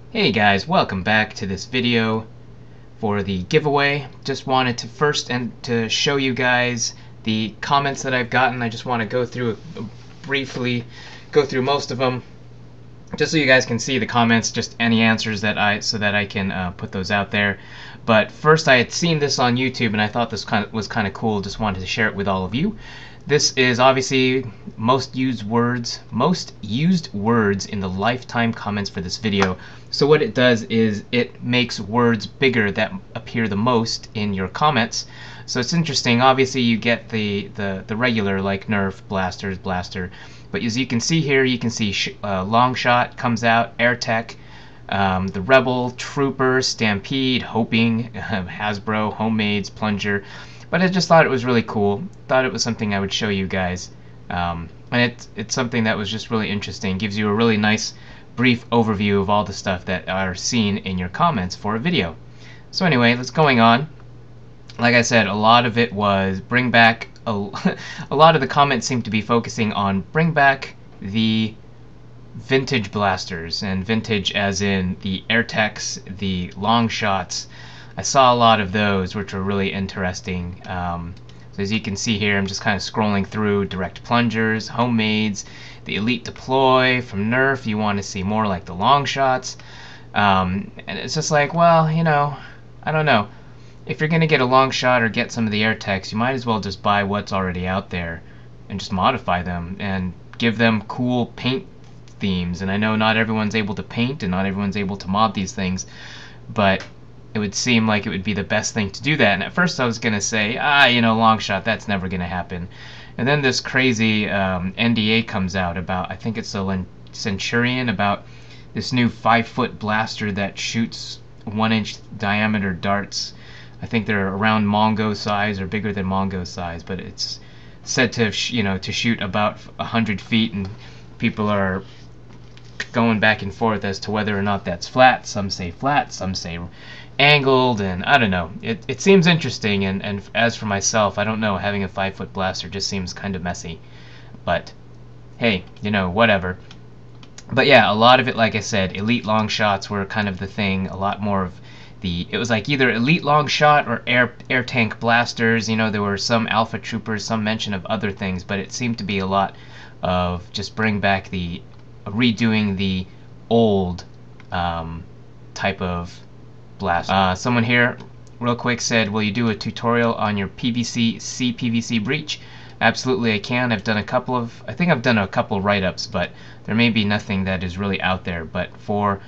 Hey guys, welcome back to this video for the giveaway. Just wanted to first to show you guys the comments that I've gotten. I just want to go through briefly go through most of them just so you guys can see the comments, just any answers that I can put those out there. But first, I had seen this on YouTube and I thought this was kind of cool. Just wanted to share it with all of you. This is obviously most used words in the lifetime comments for this video. So what it does is it makes words bigger that appear the most in your comments. So it's interesting. Obviously you get the regular like Nerf, blasters, blaster, but as you can see here, you can see long shot comes out, air tech, the rebel, trooper, stampede, hoping, Hasbro, homemades, plunger. But I just thought it was really cool. Thought it was something I would show you guys. And it's something that was just really interesting. Gives you a really nice brief overview of all the stuff that are seen in your comments for a video. So anyway, let's going on. Like I said, a lot of it was bring back a lot of the comments seem to be focusing on bring back the vintage blasters, and vintage as in the AirTechs, the long shots. I saw a lot of those, which were really interesting. So as you can see here, I'm just kind of scrolling through direct plungers, homemades, the elite deploy from Nerf. You want to see more like the long shots, and it's just like, well, you know, I don't know. If you're gonna get a long shot or get some of the AirTechs, you might as well just buy what's already out there and just modify them and give them cool paint themes. And I know not everyone's able to paint and not everyone's able to mod these things, but it would seem like it would be the best thing to do that. And at first I was gonna say, you know, long shot, that's never gonna happen. And then this crazy NDA comes out about, I think it's the Centurion, about this new 5-foot blaster that shoots 1-inch diameter darts. I think they're around Mongo size or bigger than Mongo size, but it's said to to shoot about 100 feet, and people are going back and forth as to whether or not that's flat. Some say flat, some say angled, and I don't know. It seems interesting, and as for myself, I don't know, having a 5-foot blaster just seems kind of messy. But hey, you know, whatever. But yeah, a lot of it, like I said, elite long shots were kind of the thing. A lot more of it was like either elite long shot or air tank blasters. You know, there were some alpha troopers, some mention of other things, but it seemed to be a lot of just bring back redoing the old type of blast. Someone here real quick said, will you do a tutorial on your PVC breach? Absolutely, I can. I think I've done a couple write-ups, but there may be nothing that is really out there. But for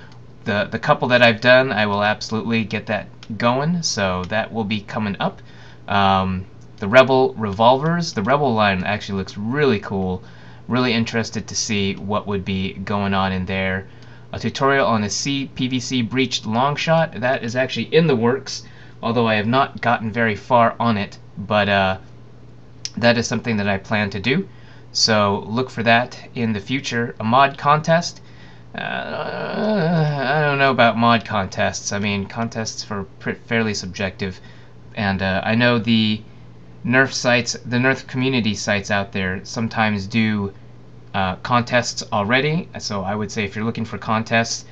the couple that I've done, I will absolutely get that going, so that will be coming up. The Rebel revolvers, the Rebel line actually looks really cool. Really interested to see what would be going on in there. A tutorial on a PVC breached long shot, that is actually in the works, although I have not gotten very far on it, but that is something that I plan to do, so look for that in the future. A mod contest, I don't know about mod contests. I mean, contests are fairly subjective, and I know the Nerf sites, the Nerf community sites out there sometimes do contests already. So I would say if you're looking for contests,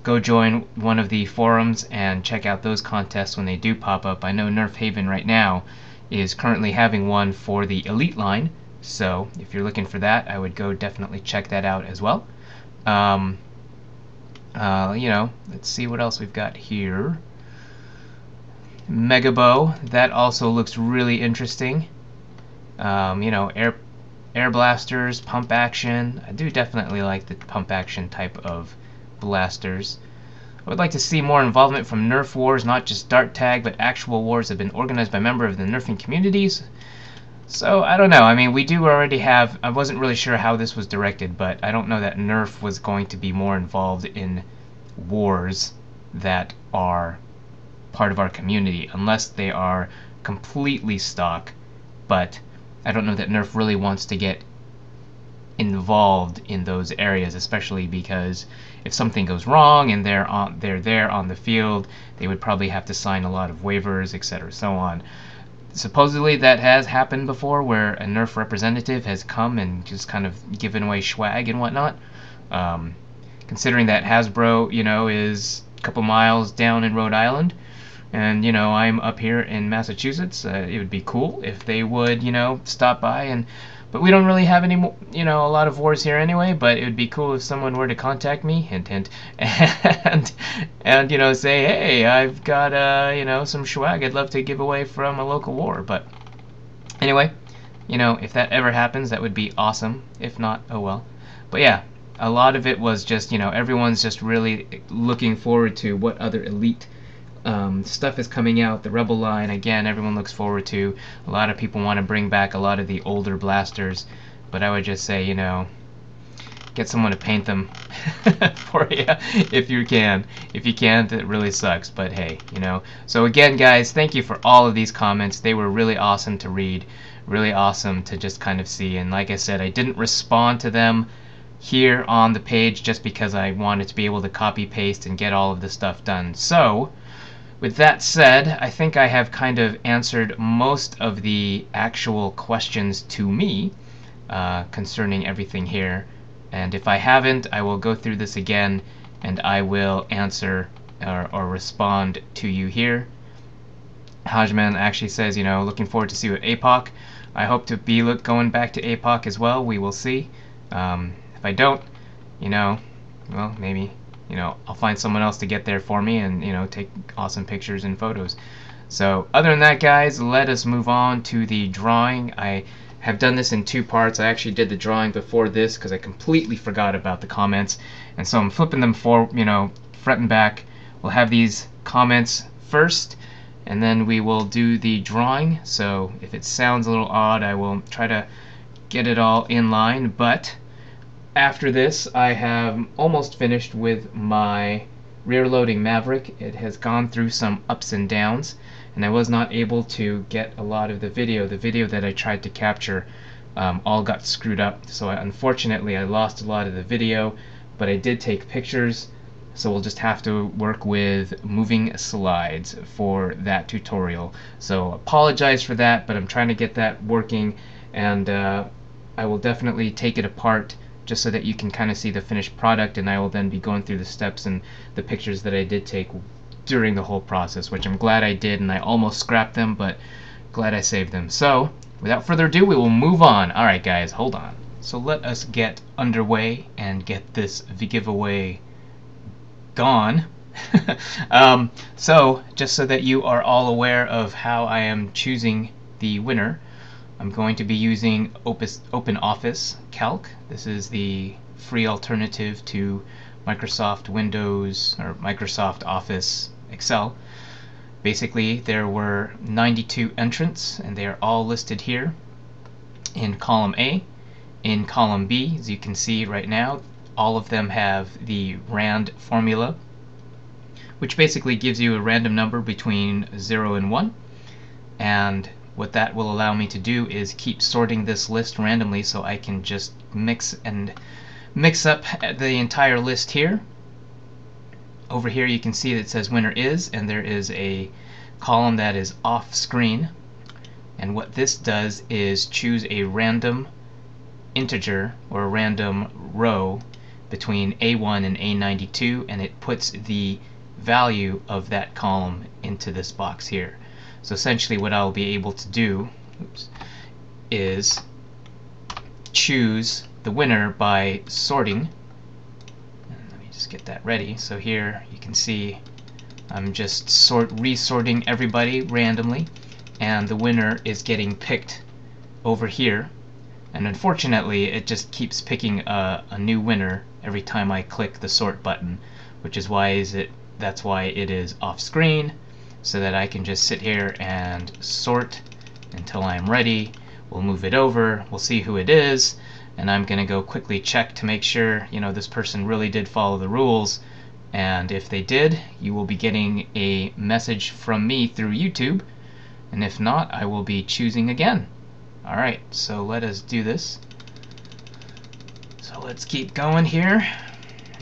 go join one of the forums and check out those contests when they do pop up. I know Nerf Haven right now is currently having one for the Elite line, so if you're looking for that, I would go definitely check that out as well. You know, let's see what else we've got here. Mega Bow, that also looks really interesting. You know, air blasters, pump action. I do definitely like the pump action type of blasters. I would like to see more involvement from Nerf wars, not just dart tag, but actual wars that have been organized by members of the Nerfing communities. So, I don't know. I mean, we do already have... I wasn't really sure how this was directed, but I don't know that Nerf was going to be more involved in wars that are part of our community, unless they are completely stock. But I don't know that Nerf really wants to get involved in those areas, especially because if something goes wrong and they're there on the field, they would probably have to sign a lot of waivers, etc., so on. Supposedly that has happened before, where a Nerf representative has come and just kind of given away swag and whatnot. considering that Hasbro, is a couple miles down in Rhode Island, and I'm up here in Massachusetts. It would be cool if they would stop by. But we don't really have any a lot of wars here anyway, but it would be cool if someone were to contact me, hint hint, and say, hey, I've got some swag I'd love to give away from a local war. But anyway, if that ever happens, that would be awesome. If not, oh well. But yeah, a lot of it was just everyone's just really looking forward to what other Elite stuff is coming out. The Rebel line, again, everyone looks forward to. A lot of people want to bring back a lot of the older blasters, but I would just say, get someone to paint them for you if you can. If you can't, it really sucks, but hey, So again, guys, thank you for all of these comments. They were really awesome to read, really awesome to just kind of see, and like I said, I didn't respond to them here on the page just because I wanted to be able to copy paste and get all of the stuff done. So with that said, I think I have kind of answered most of the actual questions to me concerning everything here. And if I haven't, I will go through this again and I will answer or respond to you here. Hajman actually says, looking forward to see what APOC. I hope to be going back to APOC as well. We will see. If I don't, well, maybe I'll find someone else to get there for me and take awesome pictures and photos. So other than that, guys, let us move on to the drawing. I have done this in 2 parts. I actually did the drawing before this because I completely forgot about the comments, and so I'm flipping them front and back. We'll have these comments first and then we will do the drawing. So if it sounds a little odd, I will try to get it all in line, but after this, I have almost finished with my rear-loading Maverick. It has gone through some ups and downs, and I was not able to get a lot of the video. The video that I tried to capture all got screwed up, so unfortunately I lost a lot of the video, but I did take pictures, so we'll just have to work with moving slides for that tutorial. So apologize for that, but I'm trying to get that working, and I will definitely take it apart just so that you can kind of see the finished product, and I will then be going through the steps and the pictures that I did take during the whole process, which I'm glad I did, and I almost scrapped them, but glad I saved them. So without further ado, we will move on. Alright guys, hold on. So let us get underway and get this giveaway gone. So just so that you are all aware of how I am choosing the winner, I'm going to be using OpenOffice Calc. This is the free alternative to Microsoft Windows or Microsoft Office Excel. Basically, there were 92 entrants, and they are all listed here in column A. In column B, as you can see right now, all of them have the RAND formula, which basically gives you a random number between 0 and 1, and what that will allow me to do is keep sorting this list randomly, so I can just mix up the entire list here. Over here you can see that it says winner is, and there is a column that is off screen, and what this does is choose a random integer or a random row between A1 and A92, and it puts the value of that column into this box here. So essentially what I'll be able to do is choose the winner by sorting. And let me just get that ready. So here you can see I'm just resorting everybody randomly, and the winner is getting picked over here. And unfortunately it just keeps picking a new winner every time I click the sort button, which is why that's why it is off screen, so that I can just sit here and sort until I'm ready. We'll move it over, we'll see who it is, and I'm gonna go quickly check to make sure this person really did follow the rules, and if they did, you will be getting a message from me through YouTube, and if not, I will be choosing again. Alright, so let us do this. So let's keep going here.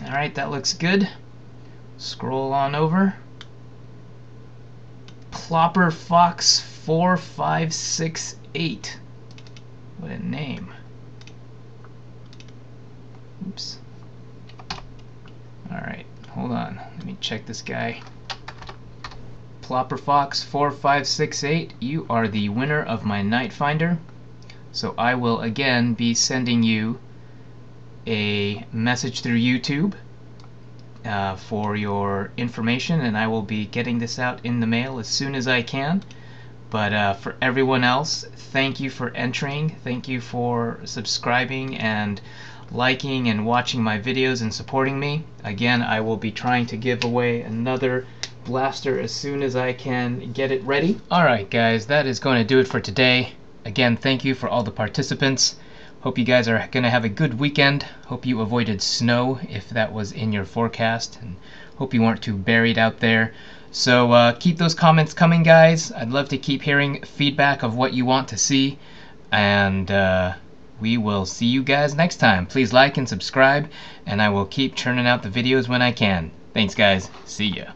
Alright, that looks good. Scroll on over. Plopper Fox 4568. What a name. Oops. check this guy. Plopperfox4568, you are the winner of my Night Finder. So I will again be sending you a message through YouTube for your information, and I will be getting this out in the mail as soon as I can. But for everyone else, thank you for entering, thank you for subscribing and liking and watching my videos and supporting me. Again, I will be trying to give away another blaster as soon as I can get it ready. Alright guys, that is going to do it for today. Again, thank you for all the participants. Hope you guys are going to have a good weekend. Hope you avoided snow if that was in your forecast, and hope you weren't too buried out there. So keep those comments coming, guys. I'd love to keep hearing feedback of what you want to see, and we will see you guys next time. Please like and subscribe, and I will keep churning out the videos when I can. Thanks guys, see ya.